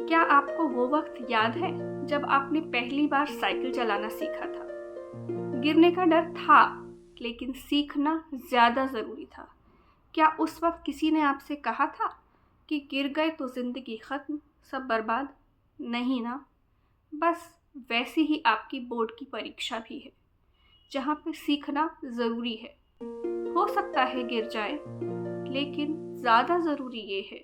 क्या आपको वो वक्त याद है जब आपने पहली बार साइकिल चलाना सीखा था? गिरने का डर था, लेकिन सीखना ज़्यादा ज़रूरी था। क्या उस वक्त किसी ने आपसे कहा था कि गिर गए तो ज़िंदगी ख़त्म, सब बर्बाद? नहीं ना। बस वैसी ही आपकी बोर्ड की परीक्षा भी है, जहाँ पे सीखना ज़रूरी है। हो सकता है गिर जाए, लेकिन ज़्यादा ज़रूरी ये है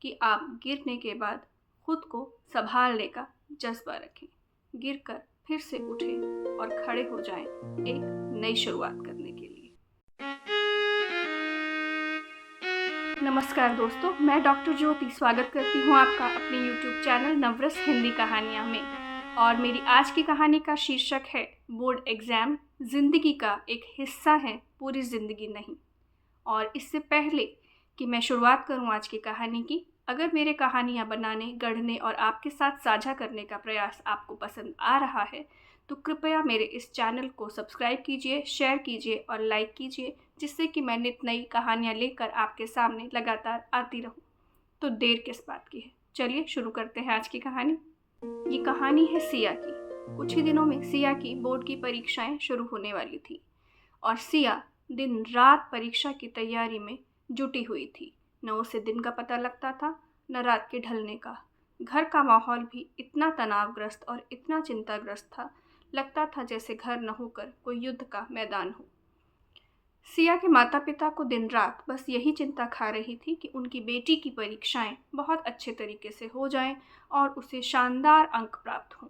कि आप गिरने के बाद खुद को संभालने का जज्बा रखें, गिरकर फिर से उठें और खड़े हो जाएं एक नई शुरुआत करने के लिए। नमस्कार दोस्तों, मैं डॉक्टर ज्योति स्वागत करती हूँ आपका अपने YouTube चैनल नवरस हिंदी कहानियाँ में। और मेरी आज की कहानी का शीर्षक है बोर्ड एग्ज़ाम ज़िंदगी का एक हिस्सा है, पूरी ज़िंदगी नहीं। और इससे पहले कि मैं शुरुआत करूं आज की कहानी की, अगर मेरे कहानियां बनाने, गढ़ने और आपके साथ साझा करने का प्रयास आपको पसंद आ रहा है, तो कृपया मेरे इस चैनल को सब्सक्राइब कीजिए, शेयर कीजिए और लाइक कीजिए, जिससे कि मैं नित नई कहानियां लेकर आपके सामने लगातार आती रहूं। तो देर किस बात की है, चलिए शुरू करते हैं आज की कहानी। ये कहानी है सिया की। कुछ ही दिनों में सिया की बोर्ड की परीक्षाएं शुरू होने वाली थी और सिया दिन रात परीक्षा की तैयारी में जुटी हुई थी। न उसे दिन का पता लगता था, न रात के ढलने का। घर का माहौल भी इतना तनावग्रस्त और इतना चिंताग्रस्त था, लगता था जैसे घर न होकर कोई युद्ध का मैदान हो। सिया के माता पिता को दिन रात बस यही चिंता खा रही थी कि उनकी बेटी की परीक्षाएं बहुत अच्छे तरीके से हो जाएं और उसे शानदार अंक प्राप्त हों।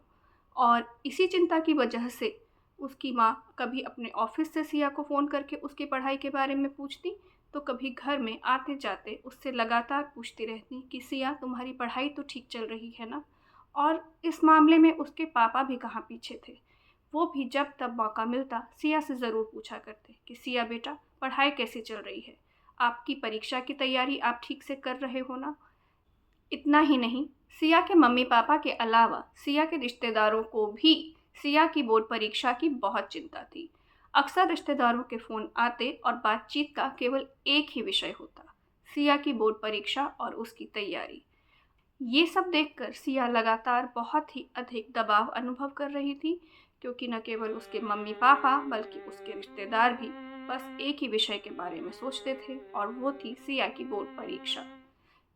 और इसी चिंता की वजह से उसकी माँ कभी अपने ऑफिस से सिया को फ़ोन करके उसकी पढ़ाई के बारे में पूछती, तो कभी घर में आते जाते उससे लगातार पूछती रहती कि सिया, तुम्हारी पढ़ाई तो ठीक चल रही है ना? और इस मामले में उसके पापा भी कहाँ पीछे थे। वो भी जब तब मौका मिलता सिया से ज़रूर पूछा करते कि सिया बेटा, पढ़ाई कैसी चल रही है? आपकी परीक्षा की तैयारी आप ठीक से कर रहे हो ना? इतना ही नहीं, सिया के मम्मी पापा के अलावा सिया के रिश्तेदारों को भी सिया की बोर्ड परीक्षा की बहुत चिंता थी। अक्सर रिश्तेदारों के फ़ोन आते और बातचीत का केवल एक ही विषय होता, सिया की बोर्ड परीक्षा और उसकी तैयारी। ये सब देखकर सिया लगातार बहुत ही अधिक दबाव अनुभव कर रही थी, क्योंकि न केवल उसके मम्मी पापा बल्कि उसके रिश्तेदार भी बस एक ही विषय के बारे में सोचते थे, और वो थी सिया की बोर्ड परीक्षा।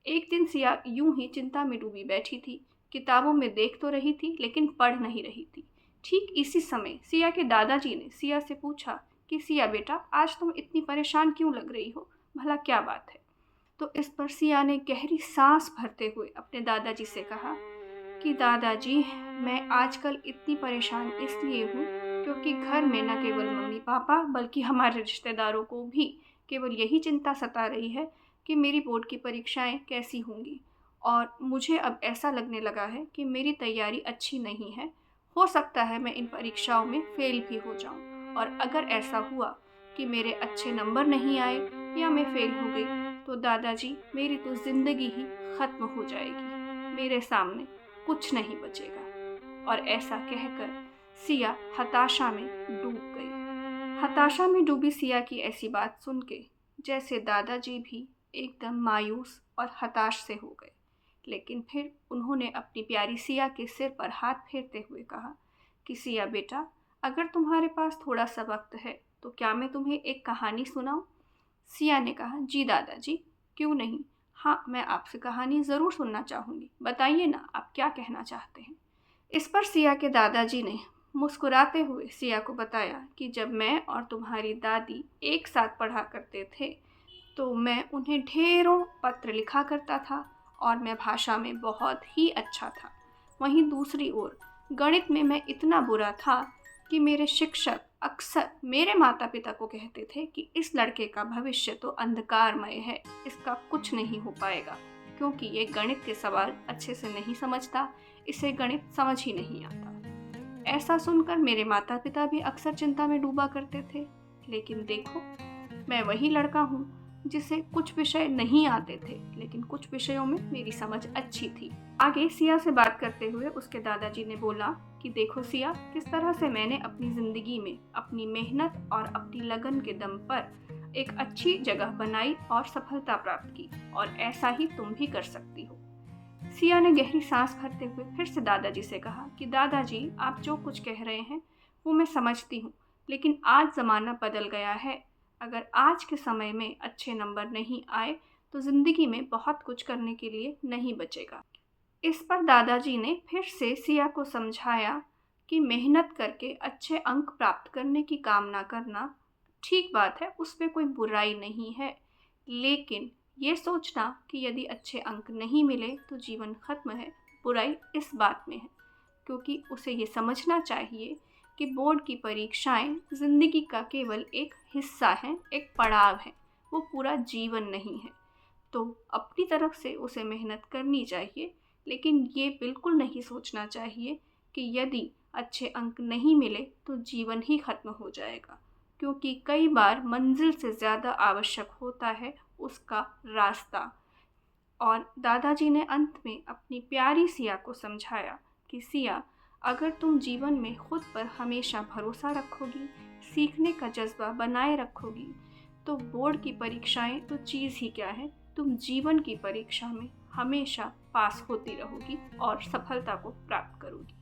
एक दिन सिया यूं ही चिंता में डूबी बैठी थी। किताबों में देख तो रही थी, लेकिन पढ़ नहीं रही थी। ठीक इसी समय सिया के दादाजी ने सिया से पूछा कि सिया बेटा, आज तुम इतनी परेशान क्यों लग रही हो? भला क्या बात है? तो इस पर सिया ने गहरी सांस भरते हुए अपने दादाजी से कहा कि दादाजी, मैं आजकल इतनी परेशान इसलिए हूँ क्योंकि घर में न केवल मम्मी पापा बल्कि हमारे रिश्तेदारों को भी केवल यही चिंता सता रही है कि मेरी बोर्ड की परीक्षाएं कैसी होंगी। और मुझे अब ऐसा लगने लगा है कि मेरी तैयारी अच्छी नहीं है। हो सकता है मैं इन परीक्षाओं में फेल भी हो जाऊं, और अगर ऐसा हुआ कि मेरे अच्छे नंबर नहीं आए या मैं फेल हो गई, तो दादाजी, मेरी तो ज़िंदगी ही ख़त्म हो जाएगी। मेरे सामने कुछ नहीं बचेगा। और ऐसा कहकर सिया हताशा में डूब गई। हताशा में डूबी सिया की ऐसी बात सुन के जैसे दादाजी भी एकदम मायूस और हताश से हो गए। लेकिन फिर उन्होंने अपनी प्यारी सिया के सिर पर हाथ फेरते हुए कहा कि सिया बेटा, अगर तुम्हारे पास थोड़ा सा वक्त है तो क्या मैं तुम्हें एक कहानी सुनाऊं? सिया ने कहा, जी दादाजी, क्यों नहीं। हाँ, मैं आपसे कहानी ज़रूर सुनना चाहूँगी। बताइए ना, आप क्या कहना चाहते हैं? इस पर सिया के दादाजी ने मुस्कुराते हुए सिया को बताया कि जब मैं और तुम्हारी दादी एक साथ पढ़ा करते थे, तो मैं उन्हें ढेरों पत्र लिखा करता था और मैं भाषा में बहुत ही अच्छा था। वहीं दूसरी ओर गणित में मैं इतना बुरा था कि मेरे शिक्षक अक्सर मेरे माता पिता को कहते थे कि इस लड़के का भविष्य तो अंधकारमय है, इसका कुछ नहीं हो पाएगा, क्योंकि ये गणित के सवाल अच्छे से नहीं समझता, इसे गणित समझ ही नहीं आता। ऐसा सुनकर मेरे माता पिता भी अक्सर चिंता में डूबा करते थे। लेकिन देखो, मैं वही लड़का हूँ जिसे कुछ विषय नहीं आते थे, लेकिन कुछ विषयों में मेरी समझ अच्छी थी। आगे सिया से बात करते हुए उसके दादाजी ने बोला कि देखो सिया, किस तरह से मैंने अपनी ज़िंदगी में अपनी मेहनत और अपनी लगन के दम पर एक अच्छी जगह बनाई और सफलता प्राप्त की, और ऐसा ही तुम भी कर सकती हो। सिया ने गहरी सांस भरते हुए फिर से दादाजी से कहा कि दादाजी, आप जो कुछ कह रहे हैं वो मैं समझती हूँ, लेकिन आज ज़माना बदल गया है। अगर आज के समय में अच्छे नंबर नहीं आए तो ज़िंदगी में बहुत कुछ करने के लिए नहीं बचेगा। इस पर दादाजी ने फिर से सिया को समझाया कि मेहनत करके अच्छे अंक प्राप्त करने की कामना करना ठीक बात है, उसमें कोई बुराई नहीं है, लेकिन ये सोचना कि यदि अच्छे अंक नहीं मिले तो जीवन खत्म है, बुराई इस बात में है, क्योंकि उसे ये समझना चाहिए कि बोर्ड की परीक्षाएं ज़िंदगी का केवल एक हिस्सा हैं, एक पड़ाव है, वो पूरा जीवन नहीं है। तो अपनी तरफ से उसे मेहनत करनी चाहिए, लेकिन ये बिल्कुल नहीं सोचना चाहिए कि यदि अच्छे अंक नहीं मिले तो जीवन ही खत्म हो जाएगा, क्योंकि कई बार मंजिल से ज़्यादा आवश्यक होता है उसका रास्ता। और दादाजी ने अंत में अपनी प्यारी सिया को समझाया कि सिया, अगर तुम जीवन में खुद पर हमेशा भरोसा रखोगी, सीखने का जज्बा बनाए रखोगी, तो बोर्ड की परीक्षाएं तो चीज़ ही क्या है, तुम जीवन की परीक्षा में हमेशा पास होती रहोगी और सफलता को प्राप्त करोगी।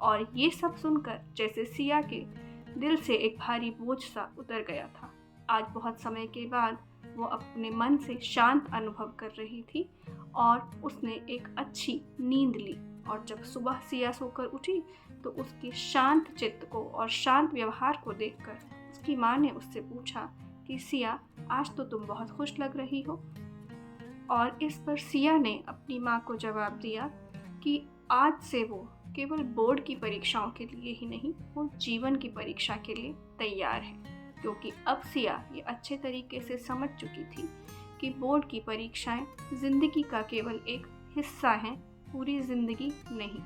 और ये सब सुनकर जैसे सिया के दिल से एक भारी बोझ सा उतर गया था। आज बहुत समय के बाद वो अपने मन से शांत अनुभव कर रही थी और उसने एक अच्छी नींद ली। और जब सुबह सिया सोकर उठी तो उसके शांत चित्त को और शांत व्यवहार को देखकर उसकी माँ ने उससे पूछा कि सिया, आज तो तुम बहुत खुश लग रही हो। और इस पर सिया ने अपनी माँ को जवाब दिया कि आज से वो केवल बोर्ड की परीक्षाओं के लिए ही नहीं, वो जीवन की परीक्षा के लिए तैयार है, क्योंकि अब सिया ये अच्छे तरीके से समझ चुकी थी कि बोर्ड की परीक्षाएं ज़िंदगी का केवल एक हिस्सा हैं, पूरी ज़िंदगी नहीं।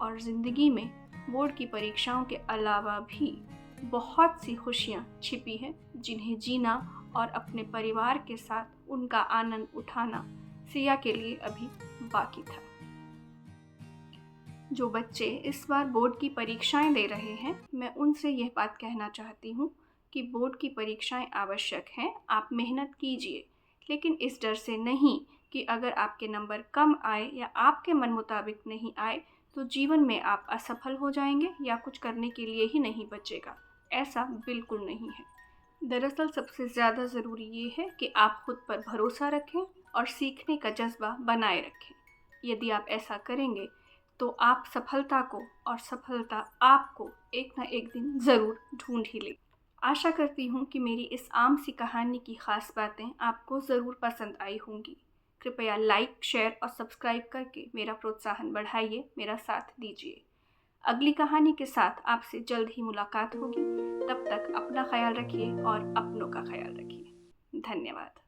और ज़िंदगी में बोर्ड की परीक्षाओं के अलावा भी बहुत सी खुशियाँ छिपी हैं, जिन्हें जीना और अपने परिवार के साथ उनका आनंद उठाना सिया के लिए अभी बाकी था। जो बच्चे इस बार बोर्ड की परीक्षाएं दे रहे हैं, मैं उनसे यह बात कहना चाहती हूँ कि बोर्ड की परीक्षाएं आवश्यक हैं, आप मेहनत कीजिए, लेकिन इस डर से नहीं कि अगर आपके नंबर कम आए या आपके मन मुताबिक नहीं आए तो जीवन में आप असफल हो जाएंगे या कुछ करने के लिए ही नहीं बचेगा। ऐसा बिल्कुल नहीं है। दरअसल सबसे ज़्यादा ज़रूरी ये है कि आप खुद पर भरोसा रखें और सीखने का जज्बा बनाए रखें। यदि आप ऐसा करेंगे तो आप सफलता को और सफलता आपको एक ना एक दिन ज़रूर ढूंढ ही लेगी। आशा करती हूँ कि मेरी इस आम सी कहानी की ख़ास बातें आपको ज़रूर पसंद आई होंगी। कृपया लाइक, शेयर और सब्सक्राइब करके मेरा प्रोत्साहन बढ़ाइए, मेरा साथ दीजिए। अगली कहानी के साथ आपसे जल्द ही मुलाकात होगी। तब तक अपना ख्याल रखिए और अपनों का ख्याल रखिए। धन्यवाद।